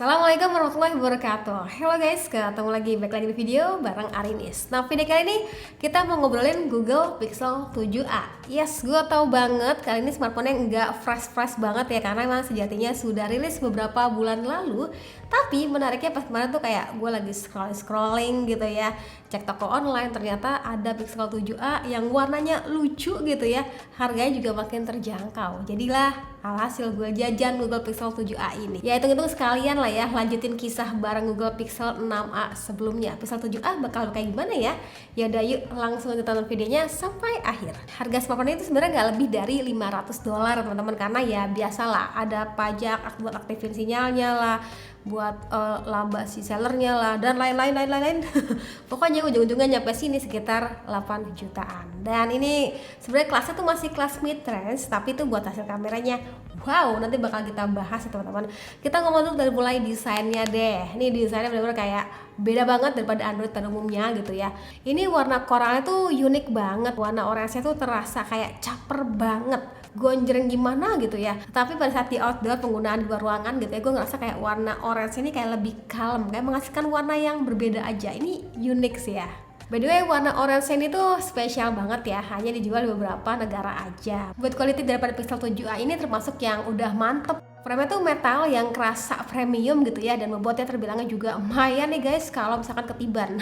Assalamualaikum warahmatullahi wabarakatuh. Hello guys, ketemu lagi back lagi di video bareng Arinis. Nah, video kali ini kita mau ngobrolin Google Pixel 7a. Yes, gue tahu banget kali ini smartphone-nya nggak fresh banget ya, karena memang sejatinya sudah rilis beberapa bulan lalu. Tapi menariknya pas kemarin tuh kayak gue lagi scrolling gitu ya, cek toko online, ternyata ada Pixel 7a yang warnanya lucu gitu ya, harganya juga makin terjangkau. Jadilah alhasil gue jajan Google Pixel 7a ini. Ya hitung-hitung sekalian lah ya, lanjutin kisah bareng Google Pixel 6a sebelumnya. Pixel 7a bakal kayak gimana ya? Ya udah, yuk langsung aja tonton videonya sampai akhir. Harga smartphone itu sebenarnya nggak lebih dari $500 teman-teman, karena ya biasalah ada pajak buat aktifin sinyalnya lah, buat laba si sellernya lah, dan lain-lain. Pokoknya ujung-ujungnya nyampe sini sekitar 8 jutaan. Dan ini sebenarnya kelasnya tuh masih kelas mid range, tapi tuh buat hasil kameranya wow, nanti bakal kita bahas ya teman-teman. Kita ngomong dulu dari mulai desainnya deh. Ini desainnya benar-benar kayak beda banget daripada Android pada umumnya gitu ya. Ini warna koralnya tuh unik banget. Warna orange-nya tuh terasa kayak caper banget, gonjreng gimana gitu ya. Tapi pada saat di outdoor, penggunaan di luar ruangan gitu ya, gue ngerasa kayak warna orange ini kayak lebih kalem, kayak menghasilkan warna yang berbeda aja. Ini unik sih ya. By the way, warna orange ini tuh spesial banget ya, hanya dijual di beberapa negara aja. Buat quality daripada Pixel 7a ini termasuk yang udah mantep. Frame-nya tuh metal yang kerasa premium gitu ya, dan bobotnya terbilangnya juga lumayan nih guys kalau misalkan ketiban.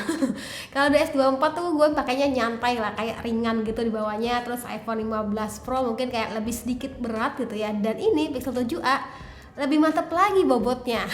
Kalau di S24 tuh gue pakainya nyantai lah, kayak ringan gitu di bawahnya. Terus iPhone 15 Pro mungkin kayak lebih sedikit berat gitu ya. Dan ini Pixel 7a lebih mantep lagi bobotnya.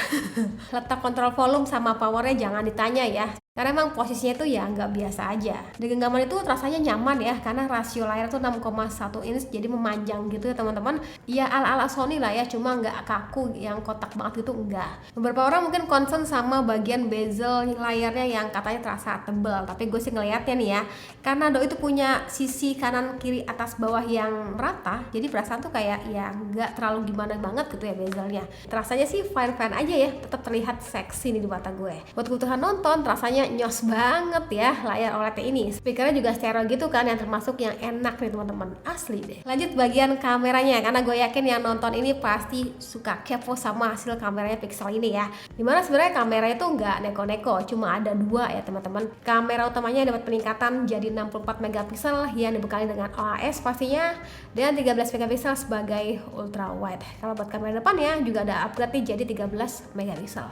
Letak kontrol volume sama powernya jangan ditanya ya, karena emang posisinya tuh ya nggak biasa aja. Di genggaman itu rasanya nyaman ya, karena rasio layar tuh 6,1 inch, jadi memanjang gitu ya teman-teman. Ya ala-ala Sony lah ya, cuma nggak kaku yang kotak banget gitu, enggak. Beberapa orang mungkin concern sama bagian bezel layarnya yang katanya terasa tebel, tapi gue sih ngelihatnya nih ya, karena doi itu punya sisi kanan kiri atas bawah yang merata, jadi perasaan tuh kayak ya nggak terlalu gimana banget gitu ya bezelnya. Terasanya sih fine-fine aja ya, tetap terlihat seksi nih di mata gue. Buat kebutuhan nonton rasanya nyos banget ya layar OLED ini. Speakernya juga stereo gitu kan, yang termasuk yang enak nih teman-teman, asli deh. Lanjut bagian kameranya, karena gue yakin yang nonton ini pasti suka kepo sama hasil kameranya Pixel ini ya. Dimana sebenarnya kameranya tuh nggak neko-neko, cuma ada dua ya teman-teman. Kamera utamanya dapat peningkatan jadi 64 megapiksel yang dibekali dengan OIS pastinya, dan 13 megapiksel sebagai ultra wide. Kalau buat kamera depannya juga ada upgrade nih jadi 13 megapiksel.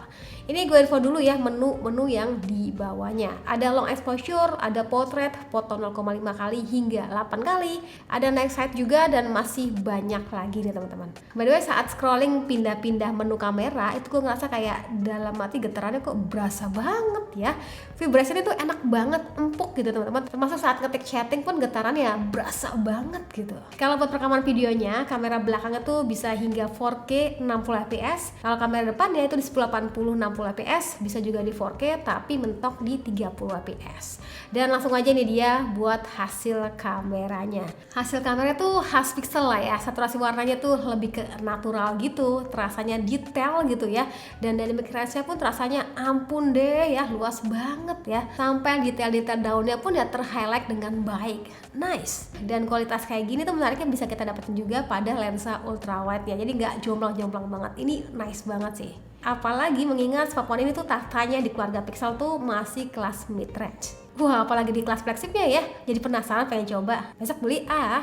Ini gue info dulu ya menu yang di bawahnya. Ada long exposure, ada portrait, foto 0,5 kali hingga 8 kali, ada night sight juga, dan masih banyak lagi nih teman-teman. By the way, saat scrolling pindah-pindah menu kamera itu gue ngerasa kayak dalam hati getarannya kok berasa banget ya. Vibrasinya tuh enak banget, empuk gitu teman-teman. Termasuk saat ngetik chatting pun getarannya berasa banget gitu. Kalau buat rekaman videonya, kamera belakangnya tuh bisa hingga 4K 60 fps. Kalau kamera depannya itu di 1080 60 fps, bisa juga di 4K tapi mentok di 30 fps. Dan langsung aja nih dia buat hasil kameranya. Hasil kameranya tuh khas Pixel lah ya, saturasi warnanya tuh lebih ke natural gitu, terasanya detail gitu ya. Dan dynamic range-nya pun terasanya ampun deh ya, luas banget ya. Sampai detail-detail daunnya pun ya ter-highlight dengan baik. Nice. Dan kualitas kayak gini tuh menariknya bisa kita dapetin juga pada lensa ultra wide ya. Jadi nggak jomplang-jomplang banget. Ini nice banget sih. Apalagi mengingat smartphone ini tuh tahtanya di keluarga Pixel tuh masih kelas mid range. Wah, apalagi di kelas flagshipnya ya. Jadi penasaran, pengen coba. Besok beli ah.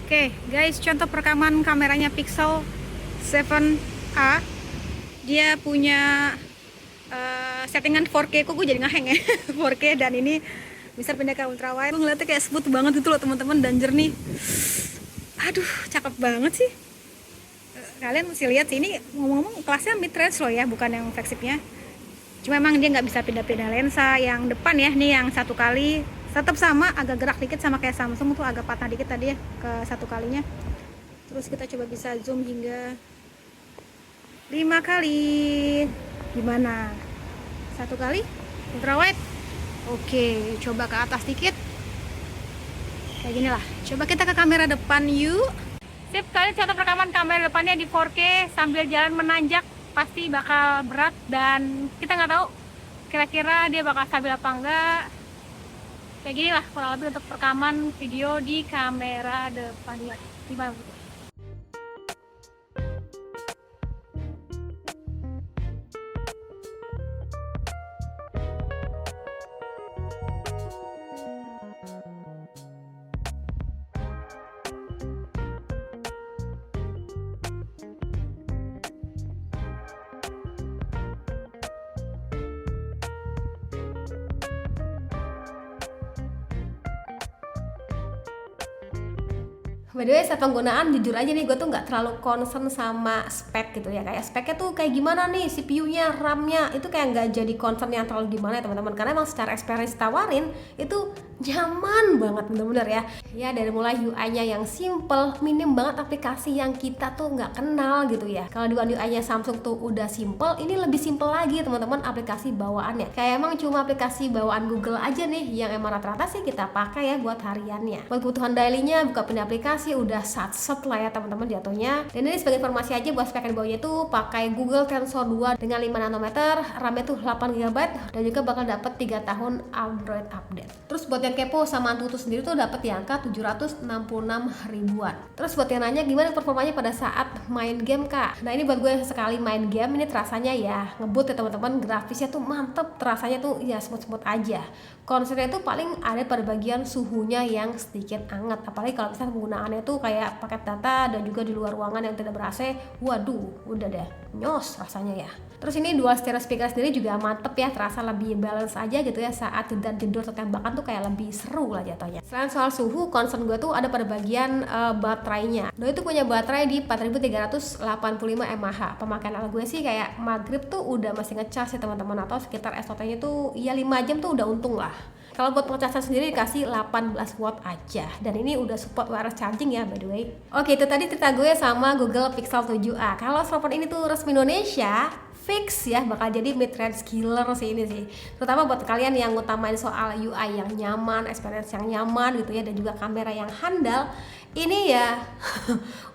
Oke guys, contoh perekaman kameranya Pixel 7a. Dia punya settingan 4K, kok gue jadi ngeheng ya. 4K, dan ini bisa pindah ke ultra wide. Gue ngeliatnya kayak smooth banget gitu loh teman-teman, dan jernih. Aduh, cakep banget sih. Kalian mesti lihat sih, ini ngomong-ngomong kelasnya mid range loh ya, bukan yang flagshipnya. Cuma emang dia nggak bisa pindah-pindah lensa. Yang depan ya, nih yang satu kali tetap sama, agak gerak dikit sama kayak Samsung tuh, agak patah dikit tadi ya ke satu kalinya. Terus kita coba bisa zoom hingga 5 kali. Gimana? Satu kali ultra wide. Oke, coba ke atas dikit. Kayak gini lah. Coba kita ke kamera depan yuk. Sip, kali contoh rekaman kamera depannya di 4K sambil jalan menanjak pasti bakal berat, dan kita nggak tahu kira-kira dia bakal stabil apa enggak. Kayak gini lah kurang lebih untuk rekaman video di kamera depan. Lihat gimana? By the way, saat penggunaan jujur aja nih gue tuh nggak terlalu concern sama spek gitu ya. Kayak speknya tuh kayak gimana nih, CPU-nya, RAM-nya, itu kayak nggak jadi concern yang terlalu gimana ya teman-teman. Karena emang secara experience tawarin itu nyaman banget bener-bener ya. Ya dari mulai UI-nya yang simple, minim banget aplikasi yang kita tuh nggak kenal gitu ya. Kalau di UI-nya Samsung tuh udah simple, ini lebih simple lagi teman-teman aplikasi bawaannya. Kayak emang cuma aplikasi bawaan Google aja nih yang emang rata-rata sih kita pakai ya buat hariannya. Buat kebutuhan daily-nya, buka pindah aplikasi udah satset lah ya teman-teman jatuhnya. Dan ini sebagai informasi aja buat spek di bawahnya tuh pakai Google Tensor 2 dengan 5 nanometer, RAM-nya tuh 8 GB dan juga bakal dapet 3 tahun Android update. Terus buat yang kepo sama Antutu sendiri tuh dapet di angka 766 ribuan. Terus buat yang nanya gimana performanya pada saat main game kak? Nah ini buat gue yang sekali main game ini terasanya ya ngebut ya teman-teman, grafisnya tuh mantep, terasanya tuh ya smooth-smooth aja. Concernnya tuh paling ada pada bagian suhunya yang sedikit hangat, apalagi kalau misalnya penggunaannya tuh kayak paket data dan juga di luar ruangan yang tidak ber-AC, waduh udah deh nyos rasanya ya. Terus ini dual stereo speaker sendiri juga mantep ya, terasa lebih balance aja gitu ya saat jedor atau tembakan tuh kayak lebih seru lah jatuhnya. Selain soal suhu, concern gue tuh ada pada bagian baterainya. Doi itu punya baterai di 4385 mAh. Pemakaian ala gue sih kayak maghrib tuh udah masih ngecas ya teman-teman, atau sekitar SOT-nya tuh ya 5 jam tuh udah untung lah. Kalau buat pengecasan sendiri dikasih 18 watt aja, dan ini udah support wireless charging ya by the way. Oke, itu tadi cerita gue sama Google Pixel 7a. Kalau smartphone ini tuh resmi Indonesia, fix ya bakal jadi mid-range killer sih ini sih. Terutama buat kalian yang ngutamain soal UI yang nyaman, experience yang nyaman gitu ya, dan juga kamera yang handal. Ini ya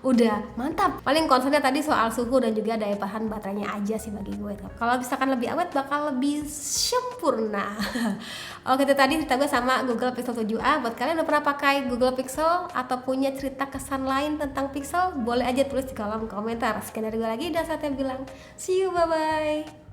udah mantap. Paling concernnya tadi soal suhu dan juga daya tahan baterainya aja sih bagi gue. Kalau misalkan lebih awet bakal lebih sempurna. Oke, itu tadi cerita gue sama Google Pixel 7a. Buat kalian udah pernah pakai Google Pixel atau punya cerita kesan lain tentang Pixel, boleh aja tulis di kolom komentar. Sekian dari gue lagi, dan saatnya bilang see you, bye bye.